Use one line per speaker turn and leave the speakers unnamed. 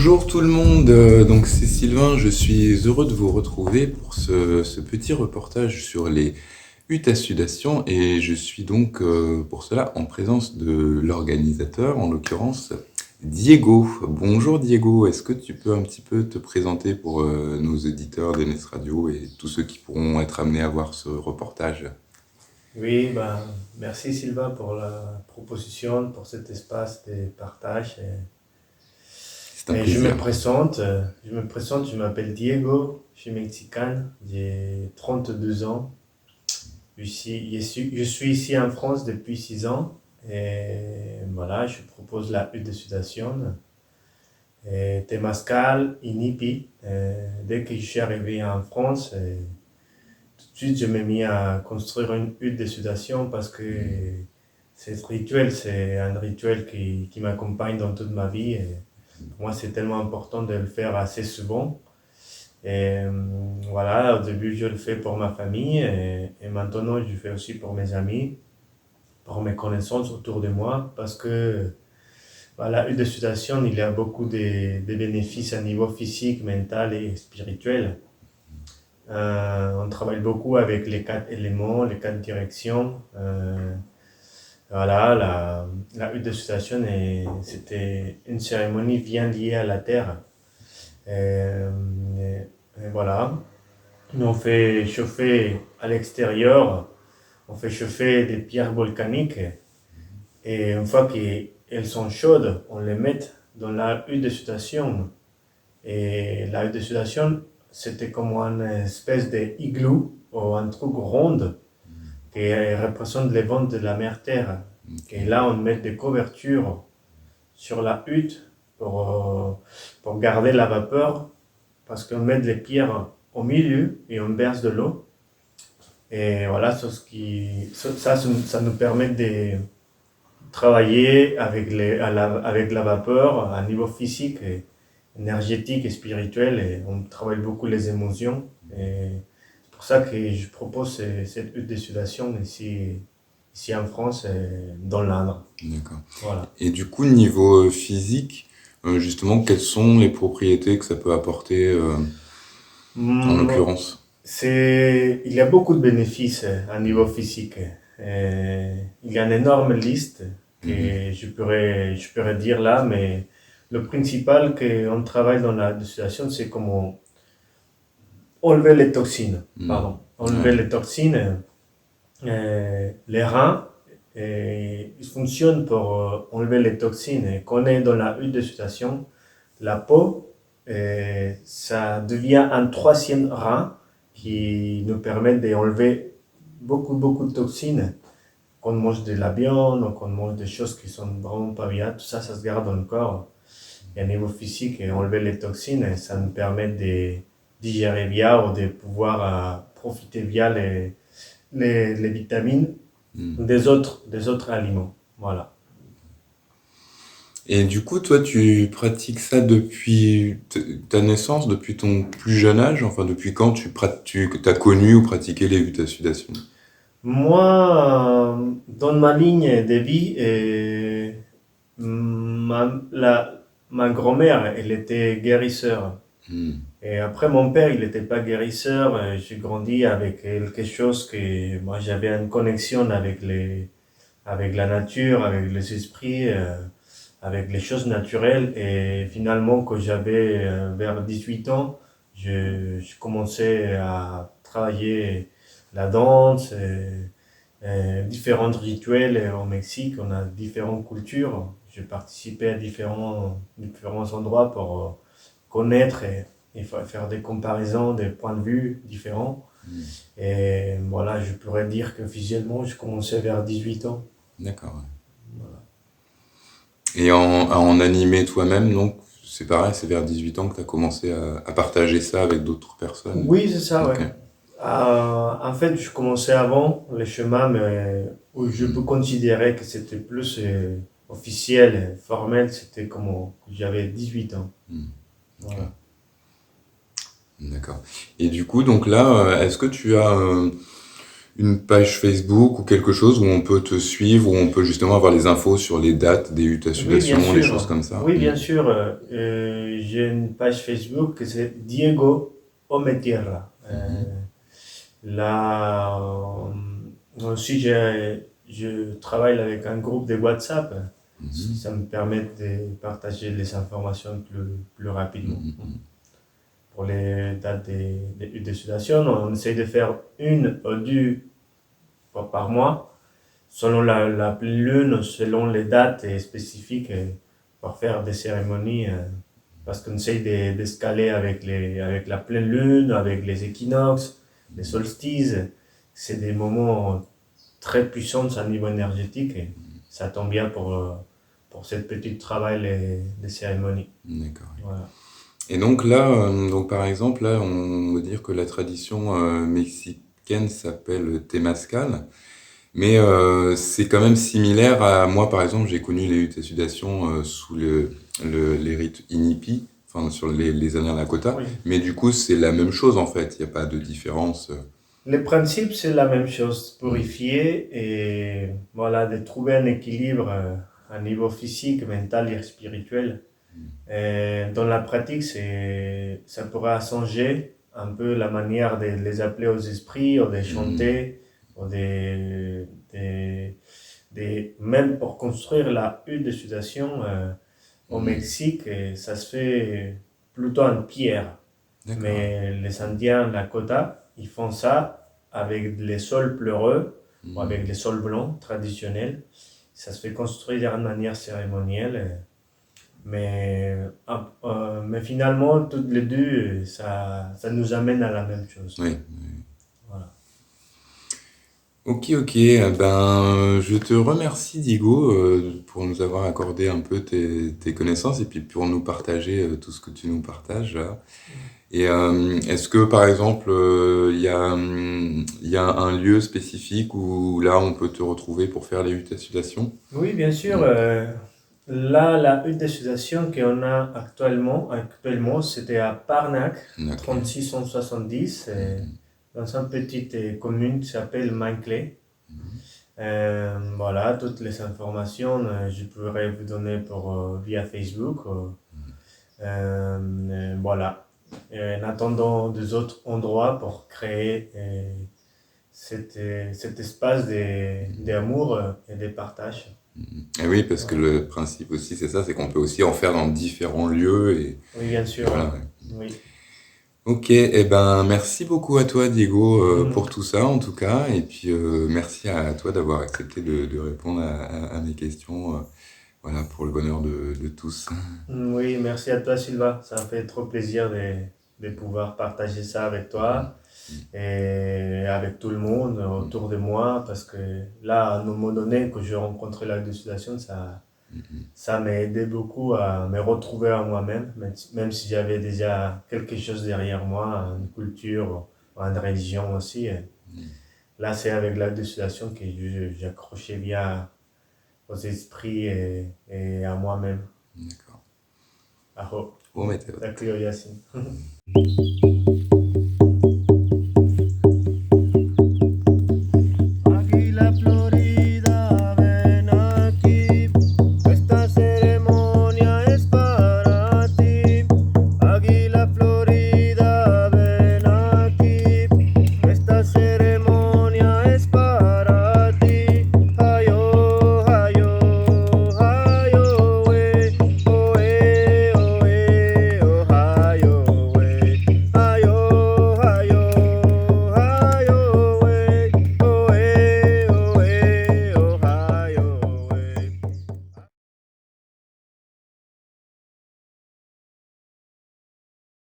Bonjour tout le monde, donc c'est Sylvain, je suis heureux de vous retrouver pour ce petit reportage sur les huttes à sudation et je suis donc pour cela en présence de l'organisateur, en l'occurrence Diego. Bonjour Diego, est-ce que tu peux un petit peu te présenter pour nos éditeurs d'Enes Radio et tous ceux qui pourront être amenés à voir ce reportage?
Oui, ben, merci Sylvain pour la proposition, pour cet espace de partage.
C'est un
Je me
plaisir.
présente, je m'appelle Diego, je suis mexicain, j'ai 32 ans. Je suis ici en France depuis 6 ans et voilà, je propose la hutte de sudation, Temascal, Inipi. Dès que je suis arrivé en France, tout de suite, je me mis à construire une hutte de sudation parce que c'est un rituel qui m'accompagne dans toute ma vie. Et pour moi, c'est tellement important de le faire assez souvent. Et voilà, au début, je le fais pour ma famille et maintenant, je le fais aussi pour mes amis, pour mes connaissances autour de moi parce que voilà, la hutte de sudation, il y a beaucoup de bénéfices à niveau physique, mental et spirituel. On travaille beaucoup avec les 4 éléments, les 4 directions. Voilà, la hutte de sudation, c'était une cérémonie bien liée à la terre. Euh, et voilà, nous on fait chauffer à l'extérieur, on fait chauffer des pierres volcaniques et une fois qu'elles sont chaudes, on les met dans la hutte de sudation. Et la hutte de sudation, c'était comme une espèce d'igloo ou un truc rond qui représente les vents de la mer Terre. Et là, on met des couvertures sur la hutte pour garder la vapeur, parce qu'on met les pierres au milieu et on verse de l'eau. Et voilà, ça nous permet de travailler avec la vapeur à niveau physique, et énergétique et spirituel. Et on travaille beaucoup les émotions. Et c'est pour ça que je propose cette hutte de sudation ici en France, dans l'Indre.
D'accord.
Voilà.
Et du coup, niveau physique, justement, quelles sont les propriétés que ça peut apporter en
Hmm,
l'occurrence?
il y a beaucoup de bénéfices à niveau physique. Il y a une énorme liste
Mhm.
que je pourrais dire là, mais le principal qu'on travaille dans la distillation, c'est comment enlever les toxines.
Mhm.
Pardon. Enlever
Ouais.
les toxines. Les reins, ils fonctionnent pour enlever les toxines. Et quand on est dans la hutte de sudation, la peau, ça devient un troisième rein qui nous permet d'enlever beaucoup de toxines. Quand on mange de la viande, ou quand on mange des choses qui sont vraiment pas bien, tout ça, ça se garde dans le corps. Et à niveau physique, et enlever les toxines, ça nous permet de digérer bien ou de pouvoir profiter bien les vitamines
Mhm.
des autres aliments. Voilà.
Et du coup, toi, tu pratiques ça depuis ta naissance, depuis ton plus jeune âge? Enfin, depuis quand tu as connu ou pratiqué les huttes à sudation?
Moi, dans ma ligne de vie, ma grand-mère, elle était guérisseur.
Mhm.
Et après, mon père, il n'était pas guérisseur. J'ai grandi avec quelque chose que moi, j'avais une connexion avec la nature, avec les esprits, avec les choses naturelles. Et finalement, quand j'avais vers 18 ans, je commençais à travailler la danse, différents rituels au Mexique. On a différentes cultures. J'ai participé à différents endroits pour connaître et faire des comparaisons, des points de vue différents.
Mhm.
Et voilà, je pourrais dire que visuellement, je commençais vers 18 ans.
D'accord. Ouais.
Voilà.
Et à en animer toi-même, donc, c'est pareil, c'est vers 18 ans que tu as commencé à partager ça avec d'autres personnes.
Oui, c'est ça,
Ok.
ouais. En fait, je commençais avant le chemin, mais où je peux
Mhm.
considérer que c'était plus officiel, formel, c'était comme j'avais 18 ans.
Mhm. Ok.
Voilà.
D'accord. Et du coup, donc là, est-ce que tu as une page Facebook ou quelque chose où on peut te suivre, où on peut justement avoir les infos sur les dates des huttes à
Oui, bien
sudation, les choses
sûr.
comme ça.
Oui, bien sûr. J'ai une page Facebook, c'est Diego Ometierra.
Mhm.
Là, aussi, je travaille avec un groupe de WhatsApp.
Mhm.
Ça me permet de partager les informations plus rapidement.
Mhm. Mhm.
Pour les dates des huttes de sudation, on essaye de faire une ou deux par mois, selon la pleine lune, selon les dates spécifiques, pour faire des cérémonies. Parce qu'on essaye d'escaler avec la pleine lune, avec les équinoxes, les solstices. C'est des moments très puissants à niveau énergétique et ça tombe bien pour cette petite travail des cérémonies.
D'accord.
Voilà.
Et donc là, donc par exemple, là, on va dire que la tradition mexicaine s'appelle Temazcal, mais c'est quand même similaire à moi, par exemple, j'ai connu les huttes à sudation sous les rites Inipi, enfin sur les Indiens Lakota,
Oui.
mais du coup, c'est la même chose en fait, il n'y a pas de différence.
Le principe, c'est la même chose,
Mm,
purifier et voilà, de trouver un équilibre à niveau physique, mental et spirituel. Et dans la pratique, ça pourra changer un peu la manière de les appeler aux esprits, ou de
mm,
chanter, ou même pour construire la hutte de sudation au
mm.
Mexique, ça se fait plutôt en pierre.
D'accord.
Mais les Indiens Lakota, ils font ça avec les sols pleureux ou avec
Mm.
les sols blancs traditionnels. Ça se fait construire de manière cérémonielle. Mais finalement, toutes les deux, ça nous amène à la même chose.
Oui.
Voilà.
Ok, ok. Ben, je te remercie, Diego, pour nous avoir accordé un peu tes connaissances et puis pour nous partager tout ce que tu nous partages là. Et est-ce que, par exemple, il y a un lieu spécifique où là, on peut te retrouver pour faire les hutations?
Oui, bien sûr.
Mm.
Là, la hutte de sudation qu'on a actuellement, c'était à Parnac,
Ok.
3670,
Mhm.
dans une petite commune qui s'appelle Manclay.
Mhm.
Voilà, toutes les informations, je pourrais vous donner via Facebook. Voilà. En attendant des autres endroits pour créer cet espace d'amour et de partage.
Et oui, parce que
Voilà.
le principe aussi, c'est ça, c'est qu'on peut aussi en faire dans différents lieux
Oui, bien
et
sûr.
voilà. Ouais.
Oui.
Ok, eh ben merci beaucoup à toi Diego pour
Mhm.
tout ça en tout cas, et puis merci à toi d'avoir accepté de répondre à mes questions, voilà, pour le bonheur de tous.
Oui, merci à toi, Sylvain. Ça me fait trop plaisir de pouvoir partager ça avec
Mhm.
toi et avec tout le monde autour de moi parce que là, à un moment donné, que j'ai rencontré la distillation,
Mhm.
ça m'a aidé beaucoup à me retrouver à moi-même, même si j'avais déjà quelque chose derrière moi, une culture, une religion aussi.
Mhm.
Là, c'est avec la distillation que j'accrochais bien aux esprits et à moi-même.
D'accord.
Aho.
Bon, mais t'as-
D'accord, Yacine.